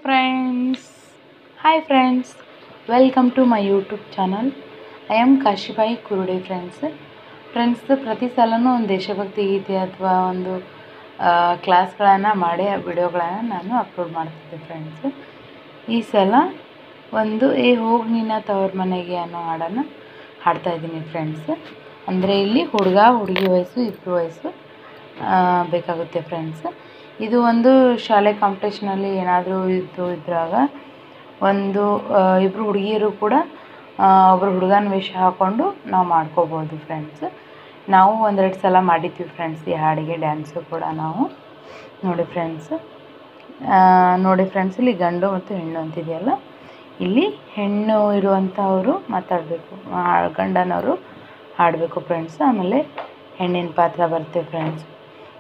Friends, hi friends, welcome to my YouTube channel. I am Kashibai Kurude friends ಪ್ರತಿ ಸಲನೂ ಒಂದು ದೇಶಭಕ್ತಿ ಗೀತೆ ಅಥವಾ ಒಂದು ಕ್ಲಾಸ್ಗಳನ್ನು ಮಾಡಿ ವಿಡಿಯೋಗಳನ್ನು ನಾನು ಅಪ್ಲೋಡ್ ಮಾಡ್ತಿದ್ದೆ ಫ್ರೆಂಡ್ಸ್. ಈ ಸಲ ಒಂದು ಹೋಗಿ ನಿನ್ನ ತವ್ರ ಮನೆಗೆ ಅನ್ನೋ ಹಾಡನ್ನು ಹಾಡ್ತಾಯಿದ್ದೀನಿ ಫ್ರೆಂಡ್ಸ್. ಅಂದರೆ ಇಲ್ಲಿ ಹುಡುಗ ಹುಡುಗಿ ವಯಸ್ಸು ಇಬ್ಬರು ವಯಸ್ಸು ಬೇಕಾಗುತ್ತೆ ಫ್ರೆಂಡ್ಸ್. ಇದು ಒಂದು ಶಾಲೆ ಕಾಂಪಿಟೇಷನಲ್ಲಿ ಏನಾದರೂ ಇದ್ರಾಗ ಒಂದು ಇಬ್ಬರು ಹುಡುಗಿಯರು ಕೂಡ ಒಬ್ಬರು ಹುಡುಗನ ವೇಷ ಹಾಕ್ಕೊಂಡು ನಾವು ಮಾಡ್ಕೋಬೋದು ಫ್ರೆಂಡ್ಸ್. ನಾವು ಒಂದೆರಡು ಸಲ ಮಾಡಿದ್ವಿ ಫ್ರೆಂಡ್ಸ್ ಈ ಹಾಡಿಗೆ ಡ್ಯಾನ್ಸು ಕೂಡ ನಾವು. ನೋಡಿ ಫ್ರೆಂಡ್ಸ್ ಇಲ್ಲಿ ಗಂಡು ಮತ್ತು ಹೆಣ್ಣು ಅಂತಿದೆಯಲ್ಲ, ಇಲ್ಲಿ ಹೆಣ್ಣು ಇರುವಂಥವರು ಮಾತಾಡಬೇಕು, ಗಂಡನವರು ಹಾಡಬೇಕು ಫ್ರೆಂಡ್ಸ್. ಆಮೇಲೆ ಹೆಣ್ಣಿನ ಪಾತ್ರ ಬರುತ್ತೆ ಫ್ರೆಂಡ್ಸ್.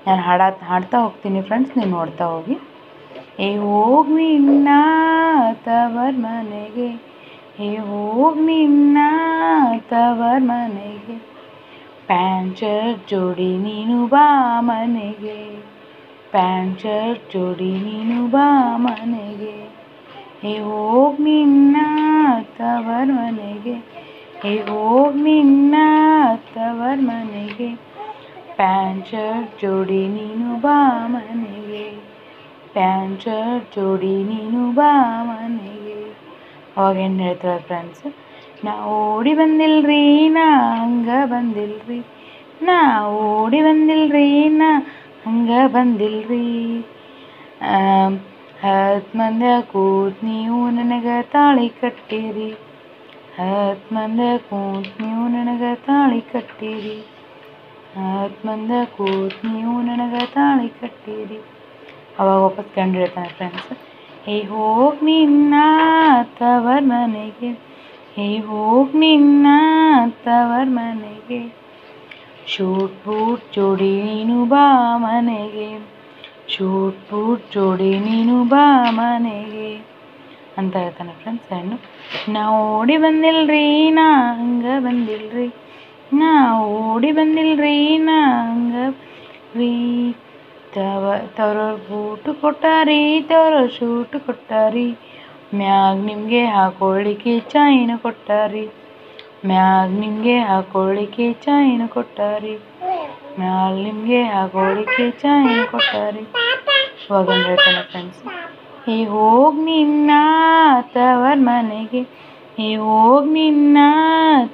ನಾನು ಹಾಡ್ತಾ ಹೋಗ್ತೀನಿ ಫ್ರೆಂಡ್ಸ್, ನೀವು ನೋಡ್ತಾ ಹೋಗಿ. ಹೋಗಿ ನಿನ್ನ ತವರ ಮನೆಗೆ, ಹೋಗಿ ನಿನ್ನ ತವರ ಮನೆಗೆ, ಪ್ಯಾಂಟ್ ಶರ್ಟ್ ಜೋಡಿ ನೀನು ಬಾ ಮನೆಗೆ, ಪ್ಯಾಂಟ್ ಶರ್ಟ್ ಜೋಡಿ ನೀನು ಬಾ ಮನೆಗೆ. ಹೋಗಿ ನಿನ್ನ ತವರ ಮನೆಗೆ, ಹೋಗಿ ನಿನ್ನ ತವರ ಮನೆಗೆ, ಪ್ಯಾಂಟ್ ಶರ್ಟ್ ಜೋಡಿ ನೀನು ಬಾ ಮನೆಗೆ, ಪ್ಯಾಂಟ್ ಶರ್ಟ್ ಜೋಡಿ ನೀನು ಬಾ ಮನೆಗೆ. ಅವಾಗ ಏನು ಹೇಳ್ತಾರೆ ಫ್ರೆಂಡ್ಸ್, ನಾ ಓಡಿ ಬಂದಿಲ್ರಿ ನಾ ಹಂಗೆ ಬಂದಿಲ್ರಿ, ನಾ ಓಡಿ ಬಂದಿಲ್ರಿ ನಾ ಹಂಗೆ ಬಂದಿಲ್ರಿ, 10 ಮಂದಿ ಕೂತ್ ನೀವು ನನಗೆ ತಾಳಿ ಕಟ್ಟಿರಿ, 10 ಮಂದಿ ಕೂತ್ ನೀವು ನನಗೆ ತಾಳಿ ಕಟ್ಟಿರಿ, 10 ಮಂದಿ ಕೂತ್ ನೀವು ನನಗೆ ತಾಳಿ ಕಟ್ಟಿರಿ. ಅವಾಗ ವಾಪಸ್ ಕಂಡು ಹೇಳ್ತಾನೆ ಫ್ರೆಂಡ್ಸ್, ಹೋಗಿ ನಿನ್ನ ತವರ ಮನೆಗೆ, ಹೋಗಿ ನಿನ್ನ ತವರ ಮನೆಗೆ, ಶೂಟ್ ಬೂಟ್ ಜೋಡಿ ನೀನು ಬಾ ಮನೆಗೆ, ಶೂಟ್ ಬೂಟ್ ಜೋಡಿ ನೀನು ಬಾ ಮನೆಗೆ ಅಂತ ಹೇಳ್ತಾನೆ ಫ್ರೆಂಡ್ಸ್. ಹೆಣ್ಣು ನಾ ಓಡಿ ಬಂದಿಲ್ರಿ ನಾ ಹಂಗೆ ಬಂದಿಲ್ರಿ, ನಾ ಓಡಿ ಬಂದಿಲ್ರಿ ನಾ ಹಂಗೆ ರೀ, ತವರವ್ರು ಬೂಟು ಕೊಟ್ಟಾರಿ, ತವರವ್ರು ಶೂಟು ಕೊಟ್ಟಾರಿ, ಮ್ಯಾಗ ನಿಮಗೆ ಹಾಕೊಳ್ಳಿಕ್ಕೆ ಚೈನು ಕೊಟ್ಟಾರಿ, ಮ್ಯಾಗ ನಿಮಗೆ ಹಾಕೊಳ್ಳಿಕ್ಕೆ ಚೈನು ಕೊಟ್ಟಾರಿ, ಮ್ಯಾಲ ನಿಮಗೆ ಹಾಕೊಳ್ಳಿಕ್ಕೆ ಚೈನು ಕೊಟ್ಟಾರಿ. ಇವಾಗ ಹೇಳ್ತಾನೆ ಫ್ರೆಂಡ್ಸ್, ಹೋಗಿ ನಿನ್ನ ತವರ ಮನೆಗೆ, ಹೋಗಿ ನಿನ್ನ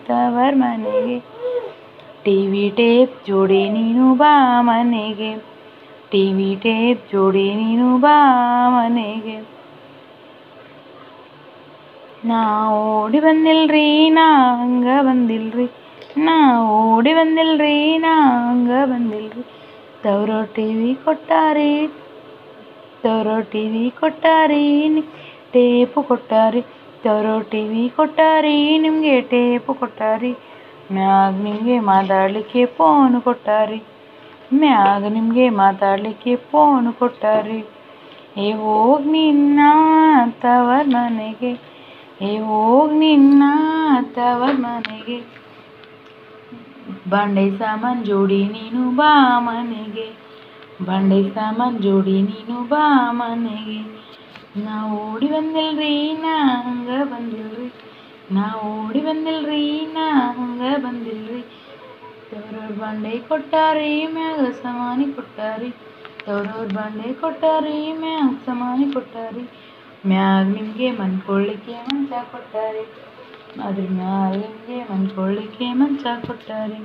ತವರ ಮನೆಗೆ, ಟಿವಿ ಟೇಪ್ ಜೋಡಿ ನೀನು ಬಾ ಮನೆಗೆ, ಟಿವಿ ಟೇಪ್ ಜೋಡಿ ನೀನು ಬಾ ಮನೆಗೆ, ನಾ ಓಡಿ ಬಂದಿಲ್ರಿ ನಾ ಹಂಗೆ ಬಂದಿಲ್ರಿ, ನಾ ಓಡಿ ಬಂದಿಲ್ರಿ ನಾ ಹಂಗೆ ಬಂದಿಲ್ರಿ, ತವರವ್ರು ಟಿವಿ ಕೊಟ್ಟಾರಿ, ತವರವ್ರು ಟಿವಿ ಕೊಟ್ಟಾರಿ, ಟೇಪು ಕೊಟ್ಟಾರಿ, ತವರವ್ರು ಟಿವಿ ಕೊಟ್ಟಾರಿ, ನಿಮಗೆ ಟೇಪು ಕೊಟ್ಟಾರಿ, ಮ್ಯಾಗ ನಿಮಗೆ ಮಾತಾಡಲಿಕ್ಕೆ ಫೋನು ಕೊಟ್ಟಾರಿ, ಮ್ಯಾಗ ನಿಮಗೆ ಮಾತಾಡಲಿಕ್ಕೆ ಫೋನು ಕೊಟ್ಟಾರಿ. ಹೋಗಿ ನಿನ್ನ ತವರ ಮನೆಗೆ, ಹೋಗಿ ನಿನ್ನ ತವರ ಮನೆಗೆ, ಬಂಡೆ ಸಾಮಾನು ಜೋಡಿ ನೀನು ಬಾ ಮನೆಗೆ, ಬಂಡೆ ಸಾಮಾನು ಜೋಡಿ ನೀನು ಬಾ ಮನೆಗೆ, ನಾ ಓಡಿ ಬಂದಿಲ್ರಿ ನಾ ಹಂಗೆ ಬಂದಿಲ್ರಿ, ನಾ ಓಡಿ ಬಂದಿಲ್ರಿ ನಾ ಹಂಗೆ ಬಂದಿಲ್ರಿ, ತವರವ್ರು ಬಂಡೆ ಕೊಟ್ಟಾರಿ ಮ್ಯಾಗ ಸಾಮಾನಿ ಕೊಟ್ಟಾರಿ, ತವರವ್ರು ಬಂಡೆ ಕೊಟ್ಟಾರಿ ಮ್ಯಾಗ ಸಾಮಾನಿ ಕೊಟ್ಟಾರಿ, ಮ್ಯಾಗ ನಿಮಗೆ ಮನ್ಕೊಳ್ಳಿಕ್ಕೆ ಮಂಚ ಕೊಟ್ಟಾರಿ, ಅದ್ರ ಮ್ಯಾಗ ನಿಮಗೆ ಮನ್ಕೊಳ್ಳಿಕ್ಕೆ ಮಂಚ ಕೊಟ್ಟಾರಿ.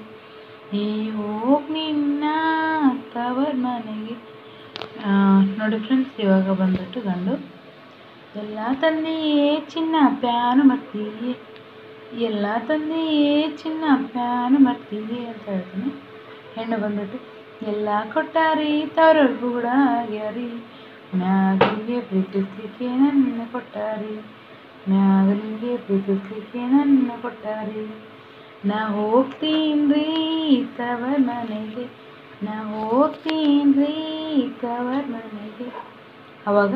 ಹೋಗಿ ನಿನ್ನ ತವರ ಮನೆಗೆ. ನೋಡಿ ಫ್ರೆಂಡ್ಸ್, ಇವಾಗ ಬಂದ್ಬಿಟ್ಟು ಗಂಡು, ಎಲ್ಲ ತಂದೆಯೇ ಚಿನ್ನ ಪ್ಯಾನು ಮಾಡ್ತೀಯೇ, ಎಲ್ಲ ತಂದೆಯೇ ಚಿನ್ನ ಪ್ಯಾನು ಮಾಡ್ತೀಯೇ ಅಂತ ಹೇಳ್ತೀನಿ. ಹೆಣ್ಣು ಬಂದ್ಬಿಟ್ಟು, ಎಲ್ಲ ಕೊಟ್ಟಾರಿ ತವರವ್ರು ಕೂಡ ಆಗ್ಯಾರಿ, ಮ್ಯಾಗ ನಿಮಗೆ ಪ್ರೀತಿಸ್ಲಿಕ್ಕೆ ನನ್ನ ಕೊಟ್ಟಾರಿ, ಮ್ಯಾಗ ನಿಮಗೆ ಪ್ರೀತಿಸ್ಲಿಕ್ಕೆ ನನ್ನ ಕೊಟ್ಟಾರಿ, ನಾ ಹೋಗ್ತೀನ್ರಿ ತವರ ಮನೆಗೆ, ನಾ ಹೋಗ್ತೀನ್ರಿ ತವರ ಮನೆಗೆ. ಅವಾಗ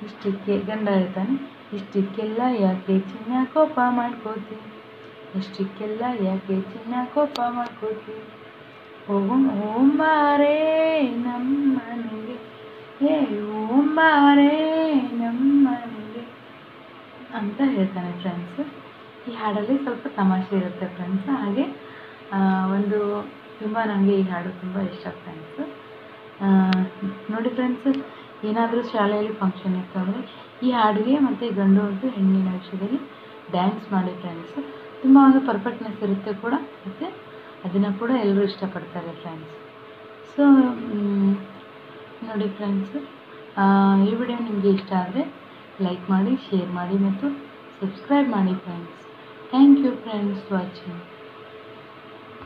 ಇಷ್ಟಕ್ಕೆ ಗಂಡ ಹೇಳ್ತಾನೆ, ಇಷ್ಟಕ್ಕೆಲ್ಲ ಯಾಕೆ ಚಿನ್ನ ಕೋಪ ಮಾಡ್ಕೋತಿ, ಇಷ್ಟಕ್ಕೆಲ್ಲ ಯಾಕೆ ಚಿನ್ನ ಕೋಪ ಮಾಡ್ಕೋತಿ, ಓಂಬಾರೇ ನಮ್ಮ ಮನೆಗೆ, ಓಂಬಾರೇ ನಮ್ಮ ಅಂತ ಹೇಳ್ತಾನೆ ಫ್ರೆಂಡ್ಸ್. ಈ ಹಾಡಲ್ಲಿ ಸ್ವಲ್ಪ ತಮಾಷೆ ಇರುತ್ತೆ ಫ್ರೆಂಡ್ಸ್. ಹಾಗೆ ಒಂದು ತುಂಬ ನನಗೆ ಈ ಹಾಡು ತುಂಬ ಇಷ್ಟ ಫ್ರೆಂಡ್ಸ್. ನೋಡಿ ಫ್ರೆಂಡ್ಸ್, ಏನಾದರೂ ಶಾಲೆಯಲ್ಲಿ ಫಂಕ್ಷನ್ ಇತ್ತು ಅಂದರೆ ಈ ಹಾಡಿಗೆ ಮತ್ತು ಗಂಡು ಮತ್ತು ಹೆಣ್ಣಿನ ವಿಷಯದಲ್ಲಿ ಡ್ಯಾನ್ಸ್ ಮಾಡಿ ಫ್ರೆಂಡ್ಸ್. ತುಂಬ ಒಂದು ಪರ್ಫೆಕ್ಟ್ನೆಸ್ ಇರುತ್ತೆ ಕೂಡ, ಮತ್ತು ಅದನ್ನು ಕೂಡ ಎಲ್ಲರೂ ಇಷ್ಟಪಡ್ತಾರೆ ಫ್ರೆಂಡ್ಸ್. ಸೊ ನೋಡಿ ಫ್ರೆಂಡ್ಸ್, ಈ ವಿಡಿಯೋ ನಿಮಗೆ ಇಷ್ಟ ಆದರೆ ಲೈಕ್ ಮಾಡಿ, ಶೇರ್ ಮಾಡಿ ಮತ್ತು ಸಬ್ಸ್ಕ್ರೈಬ್ ಮಾಡಿ friends. Thank you friends watching.